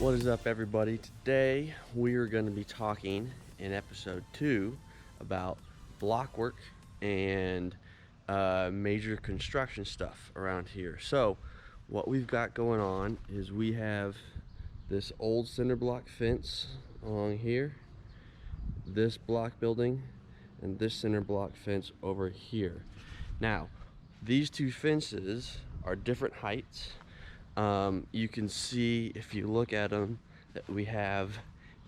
What is up, everybody? Today we are going to be talking in episode 2 about block work and major construction stuff around here. So what we've got going on is we have this old cinder block fence along here, this block building, and this cinder block fence over here. Now these two fences are different heights. You can see if you look at them that we have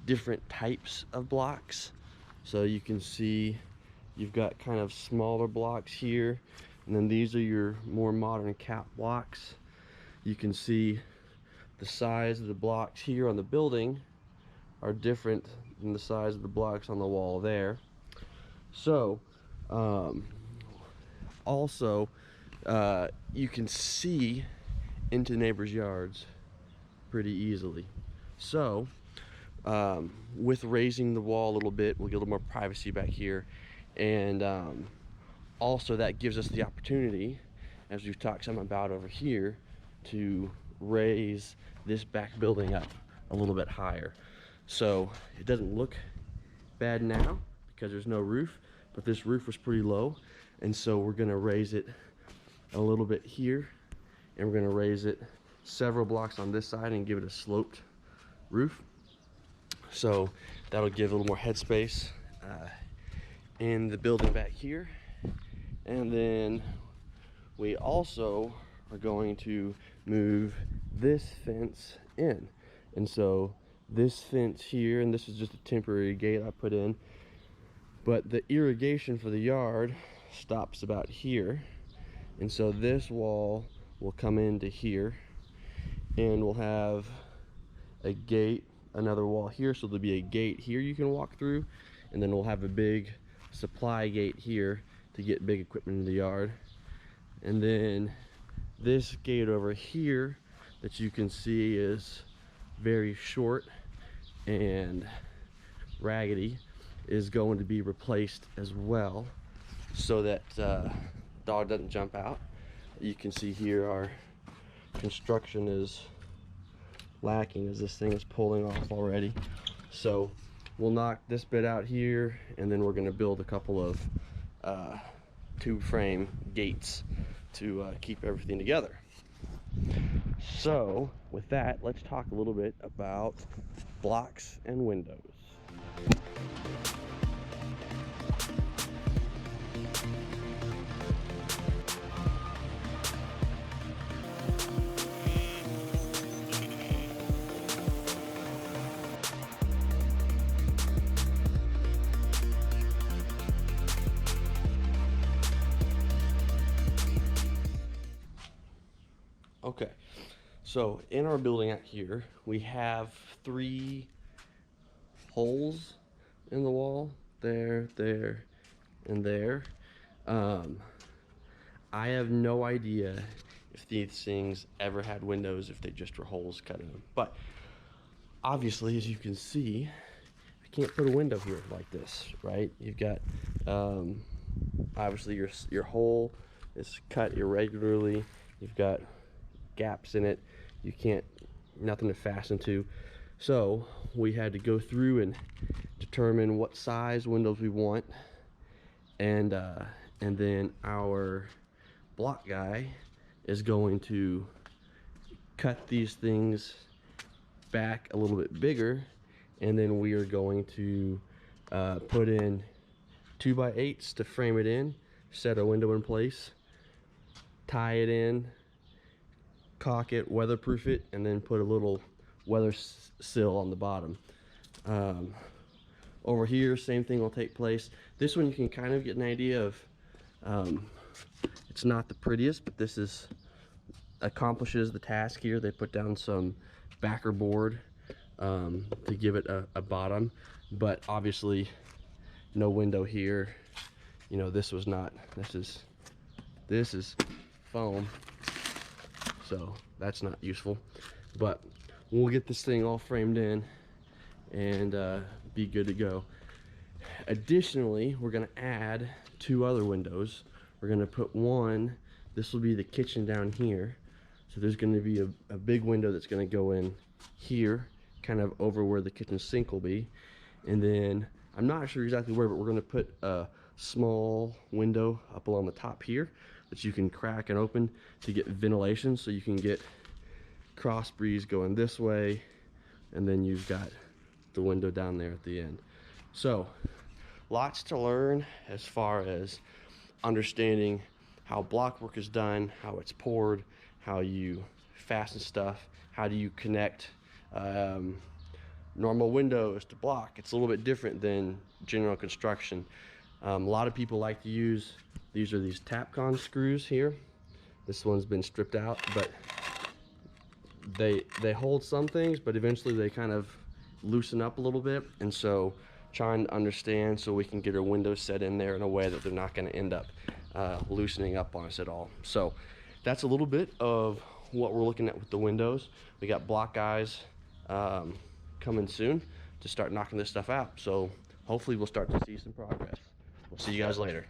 different types of blocks. So you can see you've got kind of smaller blocks here, and then these are your more modern cap blocks. You can see the size of the blocks here on the building are different than the size of the blocks on the wall there. So also you can see into neighbors' yards pretty easily. So with raising the wall a little bit, we'll get a little more privacy back here, and also that gives us the opportunity, as we've talked some about over here, to raise this back building up a little bit higher. So it doesn't look bad now because there's no roof, but this roof was pretty low, and so we're going to raise it a little bit here, and we're going to raise it several blocks on this side and give it a sloped roof. So that'll give a little more headspace in the building back here. And then we also are going to move this fence in. And so this fence here, and this is just a temporary gate I put in, but the irrigation for the yard stops about here. And so this wall will come into here, and we'll have a gate, another wall here, so there'll be a gate here you can walk through, and then we'll have a big supply gate here to get big equipment in the yard. And then this gate over here that you can see is very short and raggedy is going to be replaced as well, so that dog doesn't jump out. You can see here our construction is lacking as this thing is pulling off already. So we'll knock this bit out here, and then we're going to build a couple of tube frame gates to keep everything together. So with that, let's talk a little bit about blocks and windows. Okay, so in our building out here, we have 3 holes in the wall, there, and there. I have no idea if these things ever had windows, if they just were holes cut in them. But obviously, as you can see, I can't put a window here like this, right? You've got, obviously your hole is cut irregularly. You've got gaps in it, you can't, nothing to fasten to. So we had to go through and determine what size windows we want, and then our block guy is going to cut these things back a little bit bigger, and then we are going to put in 2x8s to frame it in, set a window in place, tie it in, caulk it, weatherproof it, and then put a little weather sill on the bottom. Over here, same thing will take place. This one you can kind of get an idea of. It's not the prettiest, but this is accomplishes the task here. They put down some backer board to give it a bottom, but obviously no window here. You know, this was not, this is foam, so that's not useful. But we'll get this thing all framed in and be good to go. Additionally, we're going to add 2 other windows. We're going to put one, this will be the kitchen down here, so there's going to be a big window that's going to go in here, kind of over where the kitchen sink will be. And then I'm not sure exactly where, but we're going to put a small window up along the top here that you can crack and open to get ventilation, so you can get cross breeze going this way, and then you've got the window down there at the end. So lots to learn as far as understanding how block work is done, how it's poured, how you fasten stuff, how do you connect normal windows to block. It's a little bit different than general construction. A lot of people like to use, these Tapcon screws here. This one's been stripped out, but they hold some things, but eventually they kind of loosen up a little bit. And so trying to understand so we can get our windows set in there in a way that they're not going to end up loosening up on us at all. So that's a little bit of what we're looking at with the windows. We got block guys coming soon to start knocking this stuff out. So hopefully we'll start to see some progress. We'll see you guys later.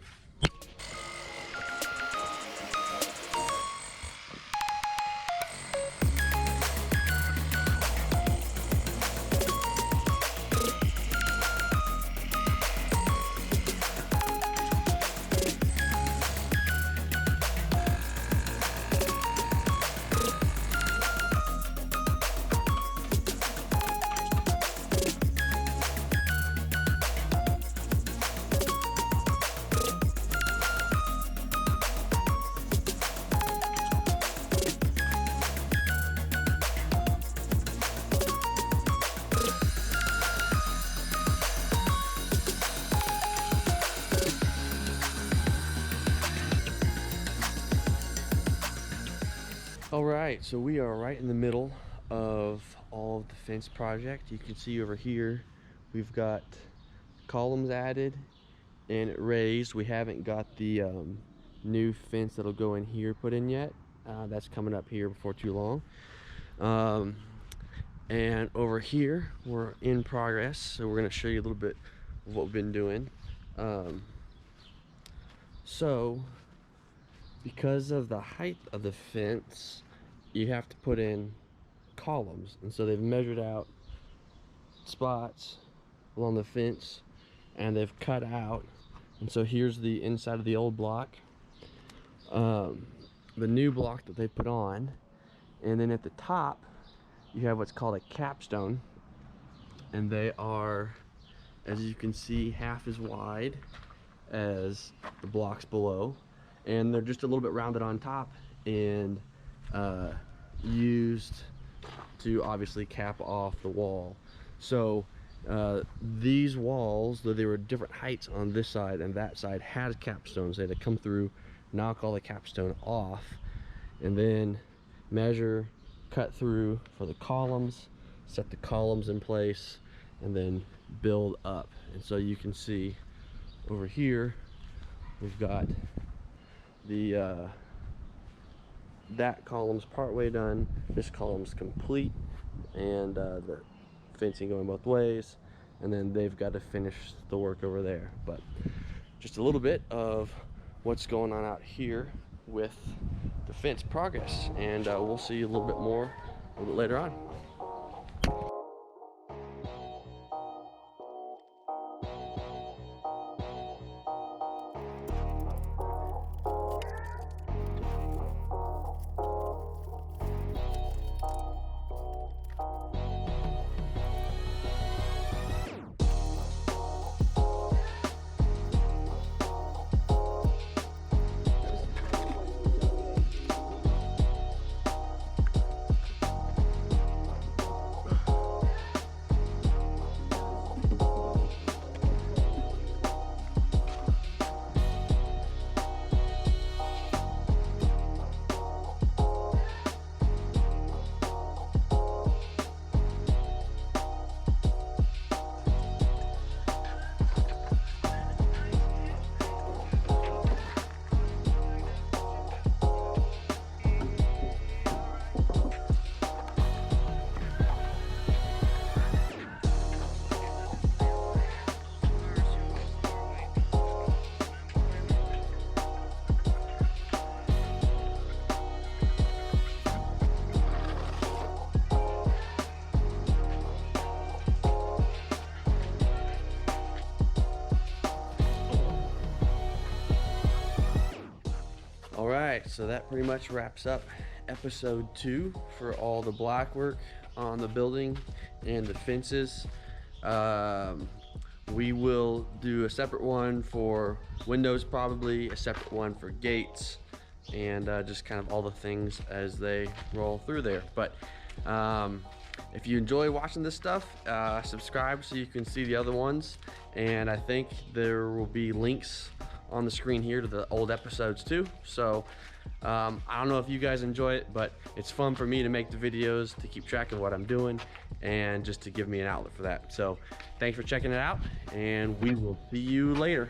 All right, so we are right in the middle of all of the fence project. You can see over here we've got columns added and raised. We haven't got the new fence that'll go in here put in yet. That's coming up here before too long. And over here we're in progress, so we're going to show you a little bit of what we've been doing. So because of the height of the fence, you have to put in columns, and so they've measured out spots along the fence and they've cut out, and so here's the inside of the old block, the new block that they put on, and then at the top you have what's called a capstone, and they are, as you can see, half as wide as the blocks below, and they're just a little bit rounded on top and used to obviously cap off the wall. So these walls, though they were different heights on this side and that side, had capstones. They had to come through, knock all the capstone off, and then measure, cut through for the columns, set the columns in place, and then build up. And so you can see over here we've got the that column's partway done, this column's complete, and the fencing going both ways, and then they've got to finish the work over there. But just a little bit of what's going on out here with the fence progress, and we'll see you a little bit more a little bit later on. right, so that pretty much wraps up episode 2 for all the black work on the building and the fences. We will do a separate one for windows, probably a separate one for gates, and just kind of all the things as they roll through there. But if you enjoy watching this stuff, subscribe so you can see the other ones, and I think there will be links on the screen here to the old episodes too. So I don't know if you guys enjoy it, but it's fun for me to make the videos, to keep track of what I'm doing, and just to give me an outlet for that. So thanks for checking it out, and we will see you later.